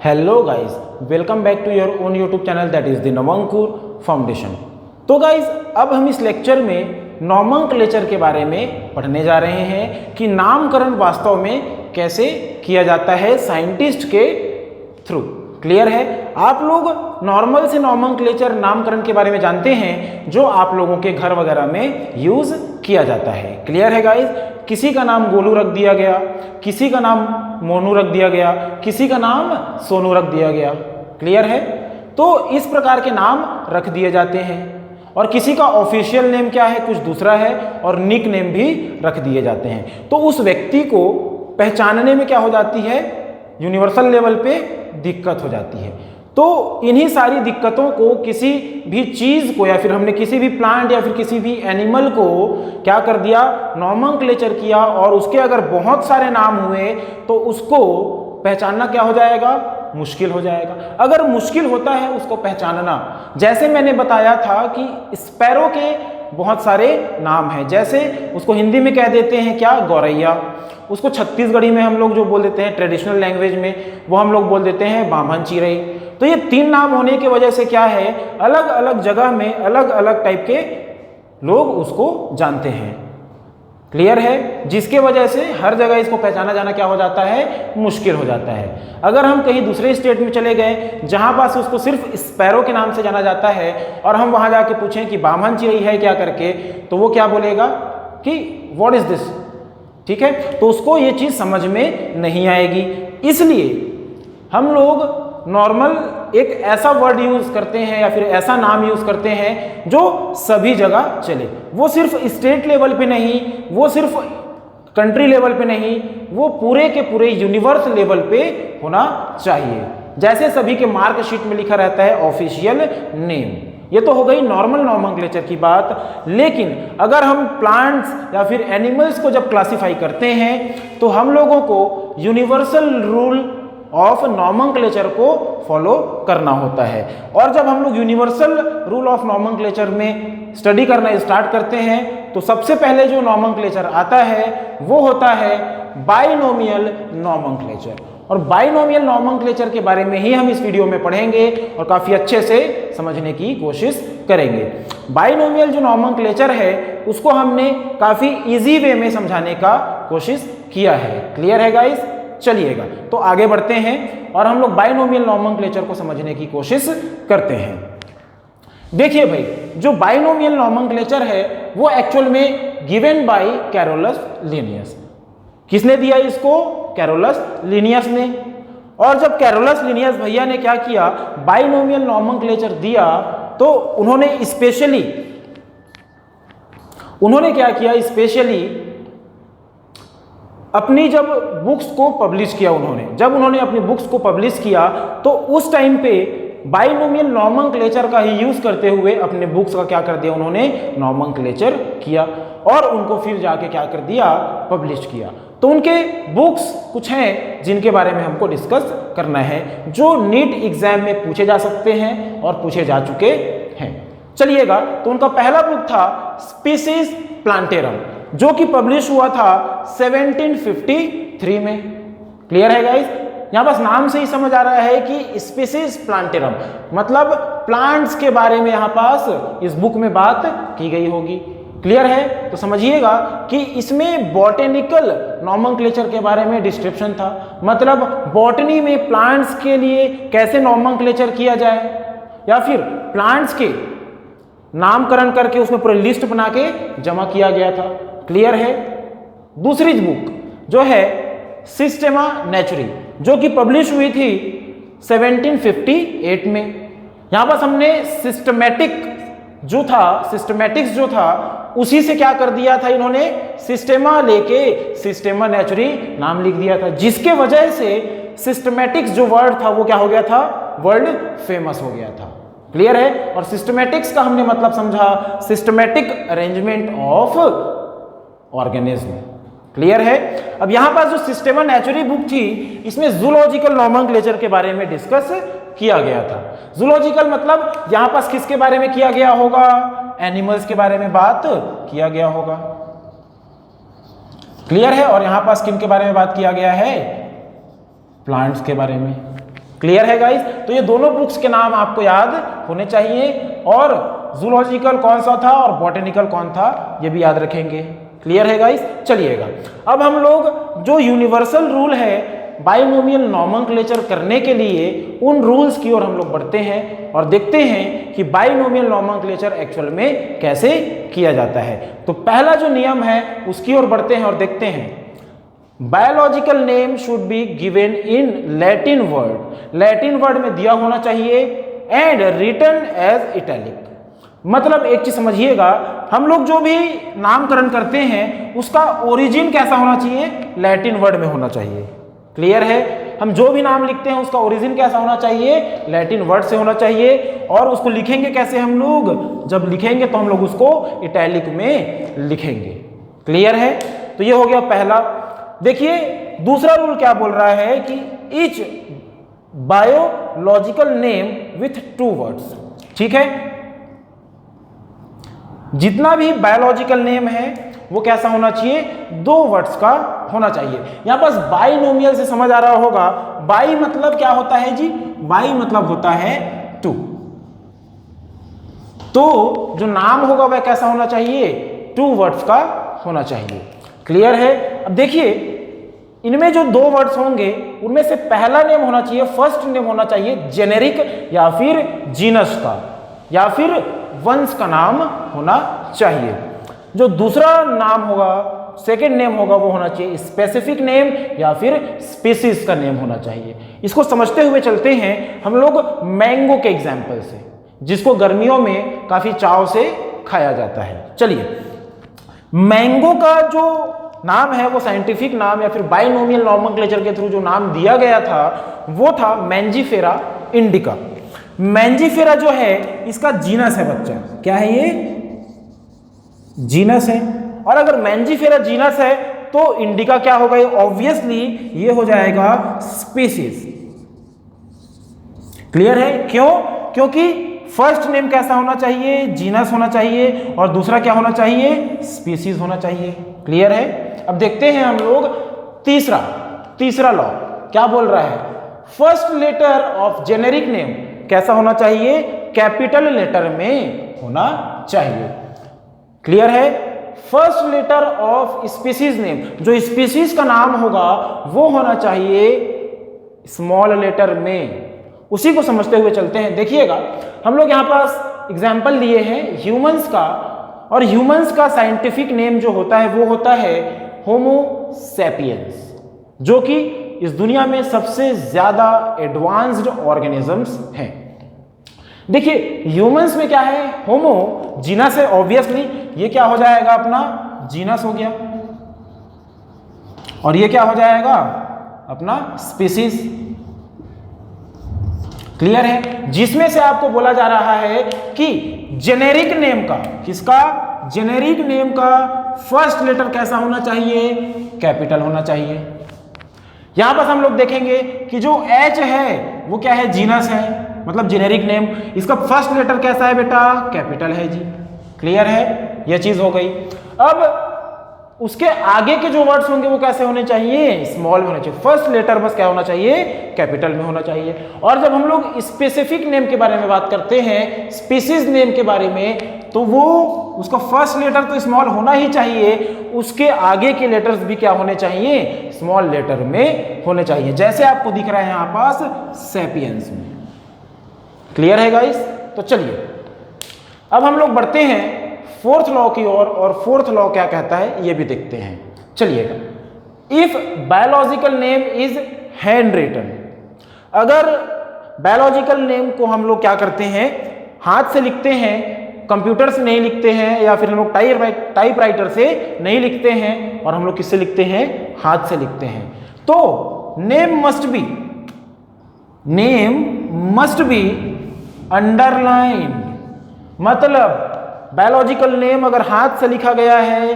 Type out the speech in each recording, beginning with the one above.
Hello guys, welcome back to your own YouTube channel that is the nomenclature foundation. तो guys, अब हम इस lecture में nomenclature के बारे में पढ़ने जा रहे हैं कि नामकरण वास्तव में कैसे किया जाता है साइंटिस्ट के थ्रू। क्लियर है? आप लोग नॉर्मल से नोमेनक्लेचर नामकरण के बारे में जानते हैं जो आप लोगों के घर वगैरह में यूज किया जाता है। क्लियर है गाइस? किसी का नाम गोलू रख दिया गया, किसी का नाम मोनू रख दिया गया, किसी का नाम सोनू रख दिया गया। क्लियर है? तो इस प्रकार के नाम रख दिए जाते हैं और किसी का ऑफिशियल नेम क्या है, कुछ दूसरा है, और निक नेम भी रख दिए जाते हैं। तो उस व्यक्ति को पहचानने में क्या हो जाती है, यूनिवर्सल लेवल पे दिक्कत हो जाती है। तो इन्हीं सारी दिक्कतों को किसी भी चीज को या फिर हमने किसी भी प्लांट या फिर किसी भी एनिमल को क्या कर दिया, नोमेनक्लेचर किया, और उसके अगर बहुत सारे नाम हुए तो उसको पहचानना क्या हो जाएगा, मुश्किल हो जाएगा। अगर मुश्किल होता है उसको पहचानना, जैसे मैंने बताया था कि स्पैरो के बहुत सारे नाम हैं, जैसे उसको हिंदी में कह देते हैं क्या, गौरैया। उसको छत्तीसगढ़ी में हम लोग जो बोल देते हैं ट्रेडिशनल लैंग्वेज में, वो हम लोग बोल देते हैं बामन चिरई। तो ये तीन नाम होने की वजह से क्या है, अलग अलग जगह में अलग अलग टाइप के लोग उसको जानते हैं। क्लियर है? जिसके वजह से हर जगह इसको पहचाना जाना क्या हो जाता है, मुश्किल हो जाता है। अगर हम कहीं दूसरे स्टेट में चले गए जहां पास उसको सिर्फ स्पैरो के नाम से जाना जाता है और हम वहां जाके पूछें कि बामन चिरई है क्या करके, तो वो क्या बोलेगा कि व्हाट इज दिस। ठीक है? तो उसको ये चीज समझ में नहीं आएगी। इसलिए हम लोग नॉर्मल एक ऐसा वर्ड यूज करते हैं या फिर ऐसा नाम यूज करते हैं जो सभी जगह चले। वो सिर्फ स्टेट लेवल पे नहीं, वो सिर्फ कंट्री लेवल पे नहीं, वो पूरे के पूरे यूनिवर्स लेवल पे होना चाहिए। जैसे सभी के मार्कशीट में लिखा रहता है ऑफिशियल नेम। ये तो हो गई नॉर्मल नोमेनक्लेचर की बात। लेकिन अगर हम प्लांट्स या फिर एनिमल्स को जब क्लासिफाई करते हैं तो हम लोगों को यूनिवर्सल रूल ऑफ नोमेनक्लेचर को फॉलो करना होता है। और जब हम लोग यूनिवर्सल रूल ऑफ नोमेनक्लेचर में स्टडी करना स्टार्ट करते हैं तो सबसे पहले जो नोमेनक्लेचर आता है वो होता है बाइनोमियल नोमेनक्लेचर। और बाइनोमियल नोमेनक्लेचर के बारे में ही हम इस वीडियो में पढ़ेंगे और काफी अच्छे से समझने की कोशिश करेंगे। बाइनोमियल जो नोमेनक्लेचर है उसको हमने काफी इजी वे में समझाने का कोशिश किया है। क्लियर है गाइस? चलिएगा तो आगे बढ़ते हैं और हम लोग बाइनोमियल नोमेनक्लेचर को समझने की कोशिश करते हैं। देखिए भाई, जो बाइनोमियल नोमेनक्लेचर है वो एक्चुअल में गिवन बाय कैरोलस लिनियस। किसने दिया इसको? कैरोलस लिनियस ने। और जब कैरोलस लिनियस भैया ने क्या किया, बाइनोमियल नोमेनक्लेचर दिया, तो उन्होंने क्या किया, स्पेशली अपनी जब बुक्स को पब्लिश किया, जब उन्होंने अपनी बुक्स को पब्लिश किया तो उस टाइम पे बाइनोमियल नोमेनक्लेचर का ही यूज करते हुए अपने बुक्स का क्या कर दिया, उन्होंने नोमेनक्लेचर किया और उनको फिर जाके क्या कर दिया, पब्लिश किया। तो उनके बुक्स कुछ हैं जिनके बारे में हमको डिस्कस करना है, जो नीट एग्जाम में पूछे जा सकते हैं और पूछे जा चुके हैं। चलिएगा, तो उनका पहला बुक था स्पीसीज प्लांटेरम, जो कि पब्लिश हुआ था 1753 में। क्लियर है गाइस? यहां बस नाम से ही समझ आ रहा है कि स्पीसीज प्लांटेरम मतलब प्लांट्स के बारे में यहां पास इस बुक में बात की गई होगी। क्लियर है? तो समझिएगा कि इसमें बॉटेनिकल नोमेनक्लेचर के बारे में डिस्क्रिप्शन था, मतलब बॉटनी में प्लांट्स के लिए कैसे नोमेनक्लेचर किया जाए या फिर प्लांट्स के नामकरण करके उसमें पूरी लिस्ट बना के जमा किया गया था। क्लियर है? दूसरी बुक जो है सिस्टेमा नेचुरी, जो कि पब्लिश हुई थी 1758 में। यहां पर हमने सिस्टमैटिक्स जो था उसी से क्या कर दिया था, इन्होंने सिस्टेमा लेके सिस्टेमा नेचुरी नाम लिख दिया था, जिसके वजह से सिस्टमैटिक्स जो वर्ड था वो क्या हो गया था, वर्ल्ड फेमस हो गया था। क्लियर है? और सिस्टमैटिक्स का हमने मतलब समझा systematic arrangement of organism. Clear है? अब यहां पर जो सिस्टेमा नेचुरी बुक थी इसमें जूलॉजिकल नोमेनक्लेचर के बारे में डिस्कस किया गया था। जूलॉजिकल मतलब यहां पास किसके बारे में किया गया होगा, एनिमल्स के बारे में बात किया गया होगा। क्लियर है? और यहां पास किन के बारे में बात किया गया है, प्लांट्स के बारे में। क्लियर है गाइस? तो ये दोनों बुक्स के नाम आपको याद होने चाहिए, और जूलॉजिकल कौन सा था और बॉटेनिकल कौन था ये भी याद रखेंगे। क्लियर है गाइस? चलिएगा, अब हम लोग जो यूनिवर्सल रूल है बाइनोमियल नॉमेनक्लेचर करने के लिए उन रूल्स की ओर हम लोग बढ़ते हैं और देखते हैं कि बाइनोमियल नॉमेनक्लेचर एक्चुअल में कैसे किया जाता है। तो पहला जो नियम है उसकी ओर बढ़ते हैं और देखते हैं। Biological name should be given in Latin word, Latin word में दिया होना चाहिए, एंड रिटन एज इटैलिक। मतलब एक चीज समझिएगा, हम लोग जो भी नामकरण करते हैं उसका ओरिजिन कैसा होना चाहिए? लैटिन वर्ड में होना चाहिए। क्लियर है? हम जो भी नाम लिखते हैं उसका ओरिजिन कैसा होना चाहिए? लैटिन वर्ड से होना चाहिए। और उसको लिखेंगे कैसे हम लोग? जब लिखेंगे तो हम लोग उसको इटैलिक में लिखेंगे। क्लियर है? तो ये हो गया पहला। देखिए दूसरा रूल क्या बोल रहा है कि each biological name with 2 words. ठीक है, जितना भी बायोलॉजिकल नेम है वो कैसा होना चाहिए? 2 वर्ड्स का होना चाहिए। यहां पास बाइनोमियल से समझ आ रहा होगा, बाई मतलब क्या होता है जी? बाई मतलब होता है 2। तो जो नाम होगा वह कैसा होना चाहिए? 2 वर्ड्स का होना चाहिए। क्लियर है? अब देखिए इनमें जो 2 वर्ड्स होंगे उनमें से पहला नेम होना चाहिए, फर्स्ट नेम होना चाहिए जेनेरिक या फिर जीनस का या फिर वंश का नाम होना चाहिए। जो दूसरा नाम होगा, सेकेंड नेम होगा, वो होना चाहिए स्पेसिफिक नेम या फिर स्पीसीज का नेम होना चाहिए। इसको समझते हुए चलते हैं हम लोग मैंगो के एग्जाम्पल से, जिसको गर्मियों में काफी चाव से खाया जाता है। चलिए, मैंगो का जो नाम है वो साइंटिफिक नाम या फिर बाइनोमियल नॉमेनक्लेचर के थ्रू जो नाम दिया गया था वो था मैंजीफेरा इंडिका। मैंजीफेरा जो है इसका जीनस है बच्चा। क्या है ये? जीनस है। और अगर मैंजीफेरा जीनस है तो इंडिका क्या होगा? ऑब्वियसली ये हो जाएगा स्पीसीज। क्लियर है? क्यों? क्योंकि फर्स्ट नेम कैसा होना चाहिए? जीनस होना चाहिए, और दूसरा क्या होना चाहिए? स्पीसीज होना चाहिए। क्लियर है? अब देखते हैं हम लोग तीसरा लॉ क्या बोल रहा है? First letter of generic name कैसा होना चाहिए? कैपिटल लेटर में होना चाहिए। क्लियर है? First letter of species name, जो स्पीसीज का नाम होगा वो होना चाहिए स्मॉल लेटर में। उसी को समझते हुए चलते हैं। देखिएगा हम लोग यहां पास एग्जाम्पल लिए हैं ह्यूमंस का, और ह्यूमंस का साइंटिफिक नेम जो होता है वो होता है होमो सैपियंस, जो कि इस दुनिया में सबसे ज्यादा एडवांस्ड ऑर्गेनिजम्स हैं। देखिए ह्यूमंस में क्या है? होमो जीनस है, ऑब्वियसली ये क्या हो जाएगा? अपना जीनस हो गया, और ये क्या हो जाएगा? अपना स्पीसीज। क्लियर है? जिसमें से आपको बोला जा रहा है कि जेनेरिक नेम का, किसका? जेनेरिक नेम का फर्स्ट लेटर कैसा होना चाहिए? कैपिटल होना चाहिए। यहां पर हम लोग देखेंगे कि जो H है वो क्या है? जीनस है, मतलब जेनेरिक नेम। इसका फर्स्ट लेटर कैसा है बेटा? कैपिटल है जी। क्लियर है? यह चीज हो गई। अब उसके आगे के जो वर्ड्स होंगे वो कैसे होने चाहिए? स्मॉल में होना चाहिए। फर्स्ट लेटर बस क्या होना चाहिए? कैपिटल में होना चाहिए। और जब हम लोग स्पेसिफिक नेम के बारे में बात करते हैं, स्पीसीज नेम के बारे में, तो वो उसका फर्स्ट लेटर तो स्मॉल होना ही चाहिए, उसके आगे के लेटर्स भी क्या होने चाहिए? स्मॉल लेटर में होने चाहिए, जैसे आपको दिख रहा है यहां पास सैपियंस में। क्लियर है गाइस? तो चलिए अब हम लोग बढ़ते हैं फोर्थ लॉ की ओर, और फोर्थ लॉ क्या कहता है ये भी देखते हैं। चलिएगा, if biological name is hand written, अगर बायोलॉजिकल नेम को हम लोग क्या करते हैं? हाथ से लिखते हैं, कंप्यूटर से नहीं लिखते हैं, या फिर हम लोग टाइपराइटर से नहीं लिखते हैं, और हम लोग किससे लिखते हैं? हाथ से लिखते हैं। तो नेम मस्ट बी अंडरलाइन। मतलब बायोलॉजिकल नेम अगर हाथ से लिखा गया है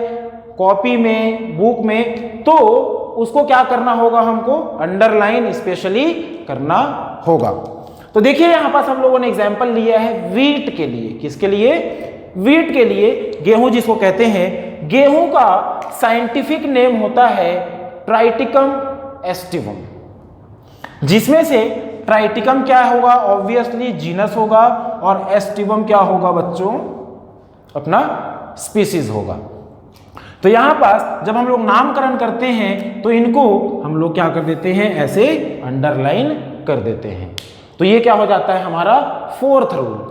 कॉपी में, बुक में, तो उसको क्या करना होगा? हमको अंडरलाइन स्पेशली करना होगा। तो देखिए यहां पास हम लोगों ने एग्जांपल लिया है वीट के लिए। किसके लिए? वीट के लिए। गेहूं जिसको कहते हैं, गेहूं का साइंटिफिक नेम होता है ट्राइटिकम एस्टिवम, जिसमें से ट्राइटिकम क्या होगा, ऑब्वियसली जीनस होगा, और एस्टिवम क्या होगा बच्चों, अपना स्पीसीज होगा। तो यहां पास जब हम लोग नामकरण करते हैं तो इनको हम लोग क्या कर देते हैं, ऐसे अंडरलाइन कर देते हैं। तो ये क्या हो जाता है हमारा फोर्थ रूल।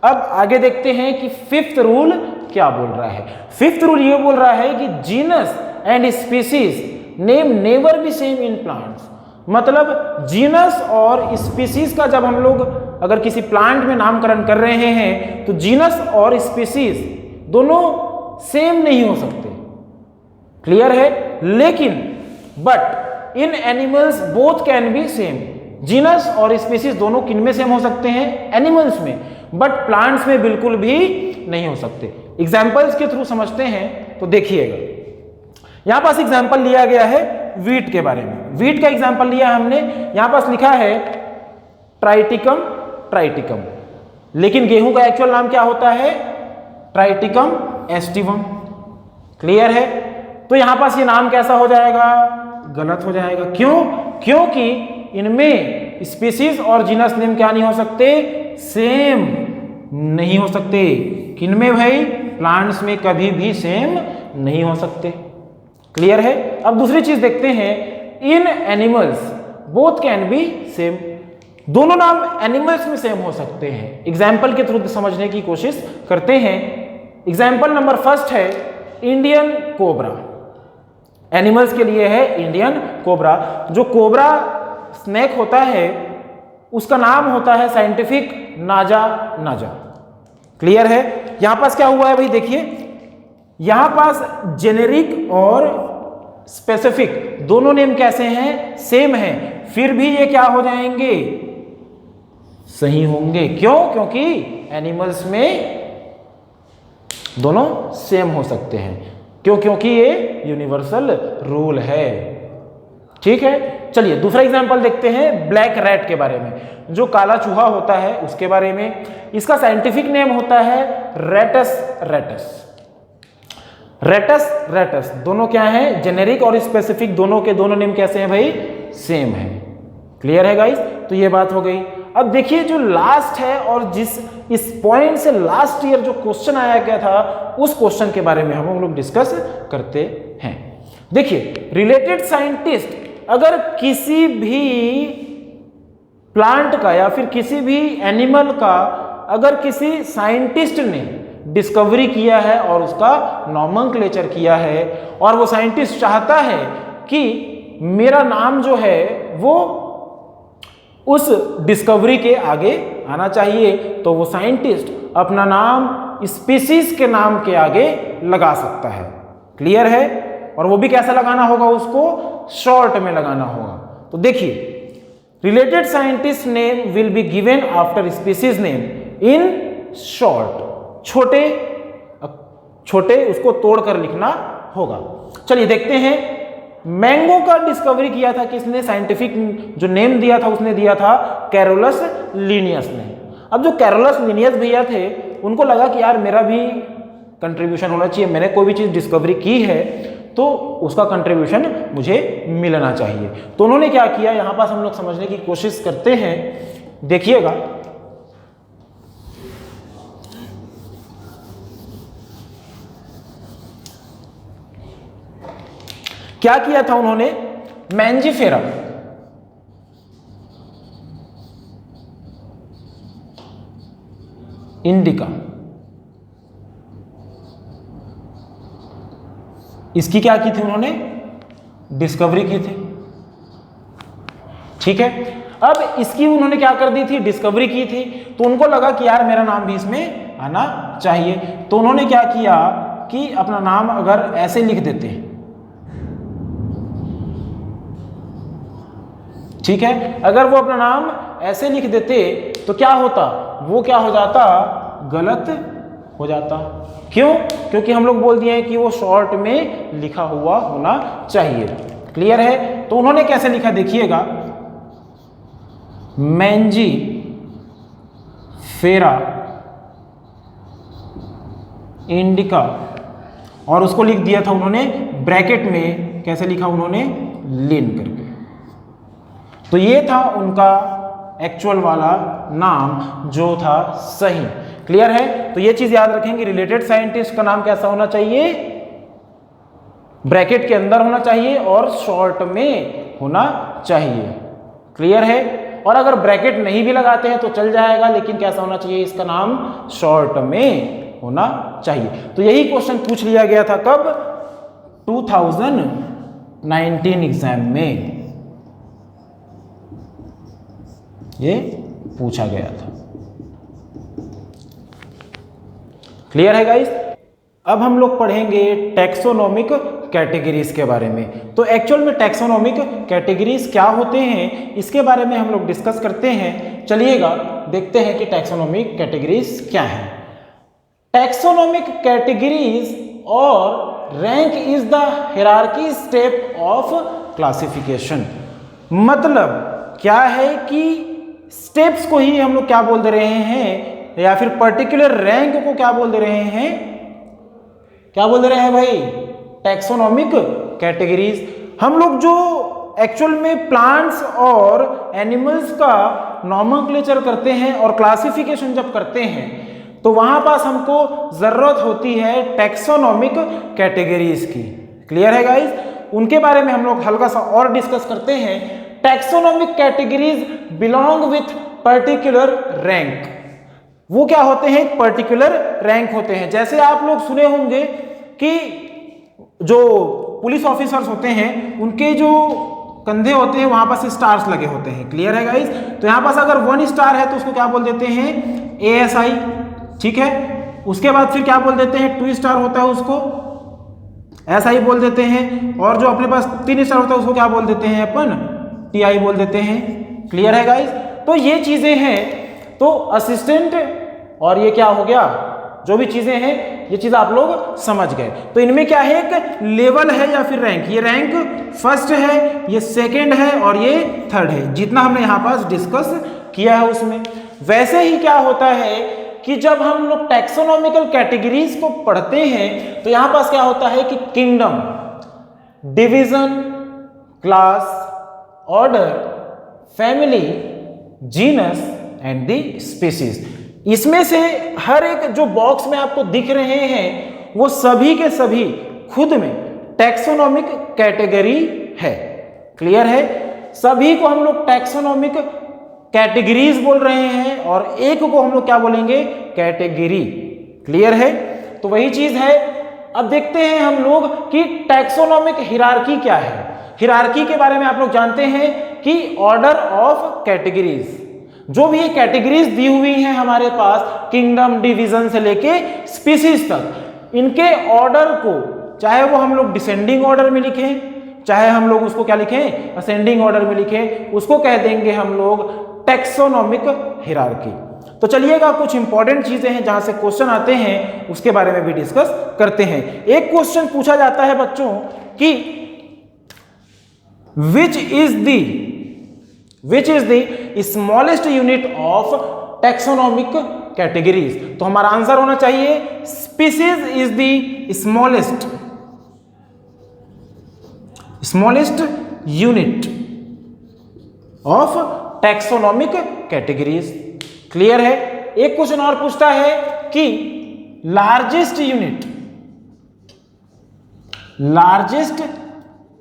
अब आगे देखते हैं कि फिफ्थ रूल क्या बोल रहा है। फिफ्थ रूल ये बोल रहा है कि genus and species name never be same in plants. मतलब जीनस और स्पीसीज का जब हम लोग अगर किसी प्लांट में नामकरण कर रहे हैं तो जीनस और स्पीसीज दोनों सेम नहीं हो सकते, क्लियर है। लेकिन but in animals both can be same. Genus और स्पीसीज दोनों किन में सेम हो सकते हैं, एनिमल्स में, बट प्लांट्स में बिल्कुल भी नहीं हो सकते। एग्जाम्पल्स के थ्रू समझते हैं तो देखिएगा, यहां पास एग्जाम्पल लिया गया है वीट के बारे में। वीट का एग्जाम्पल लिया है हमने, यहां पास लिखा है ट्राइटिकम ट्राइटिकम, लेकिन गेहूं का एक्चुअल नाम क्या होता है, ट्राइटिकम एस्टिवम, क्लियर है। तो यहां पास ये नाम कैसा हो जाएगा, गलत हो जाएगा। क्यों, क्योंकि इनमें स्पीसीज और जीनस नेम क्या नहीं हो सकते, सेम नहीं हो सकते। किनमें भाई, प्लांट्स में कभी भी सेम नहीं हो सकते, क्लियर है। अब दूसरी चीज देखते हैं, in animals both can be same. दोनों नाम एनिमल्स में सेम हो सकते हैं। एग्जाम्पल के थ्रू समझने की कोशिश करते हैं। एग्जाम्पल नंबर फर्स्ट है इंडियन कोबरा। एनिमल्स के लिए है इंडियन कोबरा। जो कोबरा स्नेक होता है उसका नाम होता है साइंटिफिक नाजा नाजा, क्लियर है। यहां पास क्या हुआ है भाई, देखिए यहां पास जेनेरिक और स्पेसिफिक दोनों नेम कैसे हैं, सेम हैं, फिर भी ये क्या हो जाएंगे, सही होंगे। क्यों, क्योंकि एनिमल्स में दोनों सेम हो सकते हैं। क्यों, क्योंकि ये यूनिवर्सल रूल है, ठीक है। चलिए दूसरा एग्जांपल देखते हैं ब्लैक रैट के बारे में, जो काला चूहा होता है उसके बारे में। इसका साइंटिफिक नेम होता है रेटस रेटस। रेटस रेटस दोनों क्या है, जेनेरिक और स्पेसिफिक दोनों के दोनों नेम कैसे हैं भाई, सेम है, क्लियर है गाइस। तो ये बात हो गई। अब देखिए जो लास्ट है और जिस इस पॉइंट से लास्ट ईयर जो क्वेश्चन आया गया था उस क्वेश्चन के बारे में हम लोग डिस्कस करते हैं। देखिए रिलेटेड साइंटिस्ट अगर किसी भी प्लांट का या फिर किसी भी एनिमल का अगर किसी साइंटिस्ट ने डिस्कवरी किया है और उसका नॉमेनक्लेचर किया है और वो साइंटिस्ट चाहता है कि मेरा नाम जो है वो उस डिस्कवरी के आगे आना चाहिए, तो वो साइंटिस्ट अपना नाम स्पीसीज के नाम के आगे लगा सकता है, क्लियर है। और वो भी कैसा लगाना होगा, उसको शॉर्ट में लगाना होगा। तो देखिए related scientist name will be given after species name in short, छोटे छोटे उसको तोड़कर लिखना होगा। चलिए देखते हैं, मैंगो का डिस्कवरी किया था किसने, साइंटिफिक जो नेम दिया था उसने दिया था कैरोलस लिनियस ने। अब जो कैरोलस लिनियस भैया थे उनको लगा कि यार मेरा भी कंट्रीब्यूशन होना चाहिए, मैंने कोई भी चीज़ डिस्कवरी की है तो उसका कंट्रीब्यूशन मुझे मिलना चाहिए। तो उन्होंने क्या किया, यहां पास हम लोग समझने की कोशिश करते हैं, देखिएगा। क्या किया था उन्होंने, मैंजीफेरा इंडिका, इसकी क्या की थी उन्होंने, डिस्कवरी की थी, ठीक है। अब इसकी उन्होंने क्या कर दी थी, डिस्कवरी की थी, तो उनको लगा कि यार मेरा नाम भी इसमें आना चाहिए। तो उन्होंने क्या किया कि अपना नाम अगर ऐसे लिख देते, ठीक है, अगर वो अपना नाम ऐसे लिख देते तो क्या होता, वो क्या हो जाता, गलत हो जाता। क्यों, क्योंकि हम लोग बोल दिए हैं कि वो शॉर्ट में लिखा हुआ होना चाहिए, क्लियर है। तो उन्होंने कैसे लिखा देखिएगा, मैंजी फेरा इंडिका, और उसको लिख दिया था उन्होंने ब्रैकेट में, कैसे लिखा उन्होंने, लिन करके। तो ये था उनका एक्चुअल वाला नाम जो था सही। क्लियर है? तो ये चीज याद रखेंगे, रिलेटेड साइंटिस्ट का नाम कैसा होना चाहिए, ब्रैकेट के अंदर होना चाहिए और शॉर्ट में होना चाहिए। क्लियर है? और अगर ब्रैकेट नहीं भी लगाते हैं तो चल जाएगा, लेकिन कैसा होना चाहिए, इसका नाम शॉर्ट में होना चाहिए। तो यही क्वेश्चन पूछ लिया गया था कब, 2019 एग्जाम में ये पूछा गया था। क्लियर है गाइस? अब हम लोग पढ़ेंगे टैक्सोनॉमिक कैटेगरीज के बारे में। तो एक्चुअल में टैक्सोनॉमिक कैटेगरीज क्या होते हैं इसके बारे में हम लोग डिस्कस करते हैं। चलिएगा देखते हैं कि टैक्सोनॉमिक कैटेगरीज क्या है। टैक्सोनॉमिक कैटेगरीज और rank is the hierarchy step of classification. मतलब क्या है कि स्टेप्स को ही हम लोग क्या बोल दे रहे हैं, या फिर पर्टिकुलर रैंक को क्या बोल दे रहे हैं, क्या बोल दे रहे हैं भाई, टैक्सोनॉमिक कैटेगरीज। हम लोग जो एक्चुअल में प्लांट्स और एनिमल्स का नॉमेनक्लेचर करते हैं और क्लासिफिकेशन जब करते हैं तो वहां पास हमको जरूरत होती है टैक्सोनॉमिक कैटेगरीज की। क्लियर है गाइस? उनके बारे में हम लोग हल्का सा और डिस्कस करते हैं। Taxonomic categories belong with particular rank. वो क्या होते हैं, पर्टिकुलर रैंक होते हैं। जैसे आप लोग सुने होंगे कि जो पुलिस ऑफिसर्स होते हैं उनके जो कंधे होते हैं वहां पास स्टार्स लगे होते हैं। क्लियर है गाइस? तो यहां पास अगर 1 स्टार है तो उसको क्या बोल देते हैं, ASI। ठीक है? उसके बाद फिर क्या बोल देते हैं, 2 स्टार होता है उसको SI बोल देते हैं, और जो अपने पास 3 स्टार होता है उसको क्या बोल देते हैं अपन, TI बोल देते हैं। क्लियर है गाइस? तो ये चीजें हैं। तो असिस्टेंट और ये क्या हो गया, जो भी चीजें हैं ये चीज आप लोग समझ गए। तो इनमें क्या है, एक लेवल है या फिर रैंक। ये रैंक फर्स्ट है, ये सेकंड है और ये थर्ड है, जितना हमने यहां पास डिस्कस किया है उसमें। वैसे ही क्या होता है कि जब हम लोग टैक्सोनॉमिकल कैटेगरीज को पढ़ते हैं तो यहां पास क्या होता है कि kingdom, division, class, order, family, genus and the species. इसमें से हर एक जो बॉक्स में आपको दिख रहे हैं वो सभी के सभी खुद में टैक्सोनॉमिक कैटेगरी है। क्लियर है? सभी को हम लोग टैक्सोनॉमिक कैटेगरीज बोल रहे हैं और एक को हम लोग क्या बोलेंगे, कैटेगरी। क्लियर है? तो वही चीज है। अब देखते हैं हम लोग कि टैक्सोनॉमिक हिरार्की क्या है। हिरार्की के बारे में आप लोग जानते हैं कि ऑर्डर ऑफ कैटेगरीज, जो भी ये कैटेगरीज दी हुई हैं हमारे पास, किंगडम, डिवीजन से लेके स्पीसीज तक, इनके ऑर्डर को चाहे वो हम लोग डिसेंडिंग ऑर्डर में लिखें, चाहे हम लोग उसको क्या लिखें, असेंडिंग ऑर्डर में लिखें, उसको कह देंगे हम लोग टैक्सोनॉमिक हिरार्की। तो चलिएगा कुछ इंपॉर्टेंट चीजें हैं जहां से क्वेश्चन आते हैं उसके बारे में भी डिस्कस करते हैं। एक क्वेश्चन पूछा जाता है बच्चों कि which is the smallest unit of taxonomic categories. तो हमारा आंसर होना चाहिए species is the smallest unit of taxonomic categories. Clear है? एक क्वेश्चन और पूछता है कि largest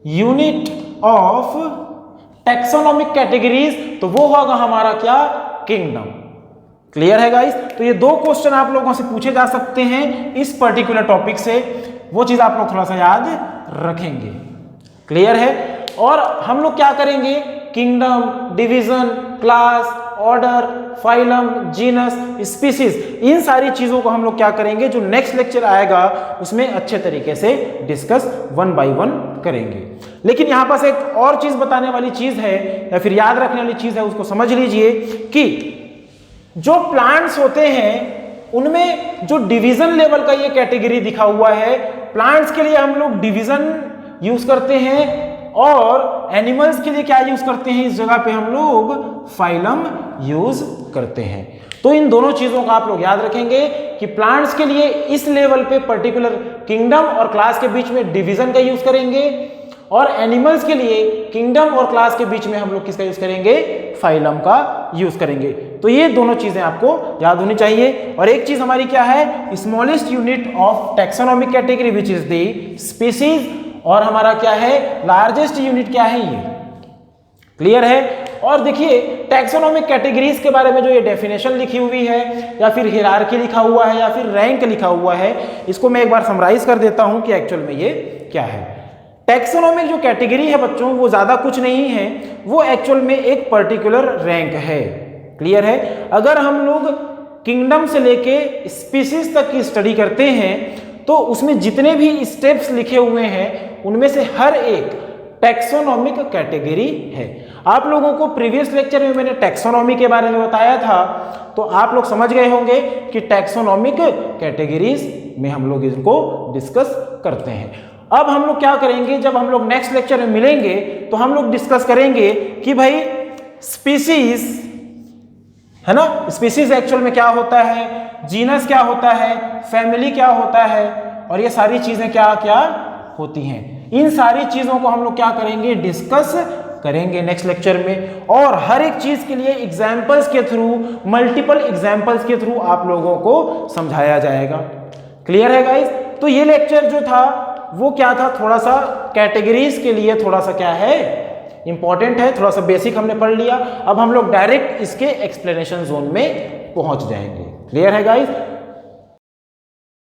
unit of taxonomic categories, तो वो होगा हमारा क्या, किंगडम। क्लियर है गाइस? तो ये 2 क्वेश्चन आप लोगों से पूछे जा सकते हैं इस पर्टिकुलर टॉपिक से, वो चीज आप लोग थोड़ा सा याद रखेंगे। क्लियर है? और हम लोग क्या करेंगे, kingdom, division, class, order, phylum, genus, species, इन सारी चीजों को हम लोग क्या करेंगे, जो नेक्स्ट लेक्चर आएगा उसमें अच्छे तरीके से डिस्कस 1 बाय 1 करेंगे। लेकिन यहां पास एक और चीज बताने वाली चीज है या फिर याद रखने वाली चीज है, उसको समझ लीजिए कि जो प्लांट्स होते हैं उनमें जो डिवीजन लेवल का ये कैटेगरी दिखा हुआ है, प्लांट्स के लिए हम लोग डिवीजन यूज करते हैं और एनिमल्स के लिए क्या यूज करते हैं, इस जगह पे हम लोग फाइलम यूज करते हैं। तो इन दोनों चीजों का आप लोग याद रखेंगे कि प्लांट्स के लिए इस लेवल पे पर्टिकुलर किंगडम और क्लास के बीच में डिवीजन का यूज करेंगे, और एनिमल्स के लिए किंगडम और क्लास के बीच में हम लोग किसका यूज करेंगे, फाइलम का यूज करेंगे। तो ये दोनों चीजें आपको याद होनी चाहिए। और एक चीज हमारी क्या है, smallest unit of taxonomic category which is the species, और हमारा क्या है लार्जेस्ट यूनिट क्या है, ये क्लियर है। और देखिए टैक्सोनॉमिक कैटेगरीज के बारे में जो ये डेफिनेशन लिखी हुई है या फिर हिरार्की लिखा हुआ है या फिर रैंक लिखा हुआ है, इसको मैं एक बार समराइज कर देता हूं कि एक्चुअल में ये क्या है। टैक्सोनॉमिक जो कैटेगरी है बच्चों वो ज्यादा कुछ नहीं है, वो एक्चुअल में एक पर्टिकुलर रैंक है, क्लियर है। अगर हम लोग किंगडम से लेके स्पीसीज तक की स्टडी करते हैं तो उसमें जितने भी स्टेप्स लिखे हुए हैं उनमें से हर एक टैक्सोनॉमिक कैटेगरी है। आप लोगों को प्रीवियस लेक्चर में मैंने टैक्सोनॉमी के बारे में बताया था, तो आप लोग समझ गए होंगे कि टैक्सोनॉमिक कैटेगरीज में हम लोग इसको डिस्कस करते हैं। अब हम लोग क्या करेंगे, जब हम लोग नेक्स्ट लेक्चर में मिलेंगे तो हम लोग डिस्कस करेंगे कि भाई स्पीसीज है ना, स्पीसीज एक्चुअल में क्या होता है, जीनस क्या होता है, फैमिली क्या होता है, और ये सारी चीजें क्या क्या होती हैं। इन सारी चीजों को हम लोग क्या करेंगे, डिस्कस करेंगे नेक्स्ट लेक्चर में। और हर एक चीज के लिए एग्जाम्पल्स के थ्रू, मल्टीपल एग्जाम्पल्स के थ्रू आप लोगों को समझाया जाएगा। क्लियर है गाइस। तो ये लेक्चर जो था वो क्या था, थोड़ा सा कैटेगरीज के लिए थोड़ा सा क्या है इंपॉर्टेंट है, थोड़ा सा बेसिक हमने पढ़ लिया। अब हम लोग डायरेक्ट इसके एक्सप्लेनेशन जोन में पहुंच जाएंगे। क्लियर है गाइस।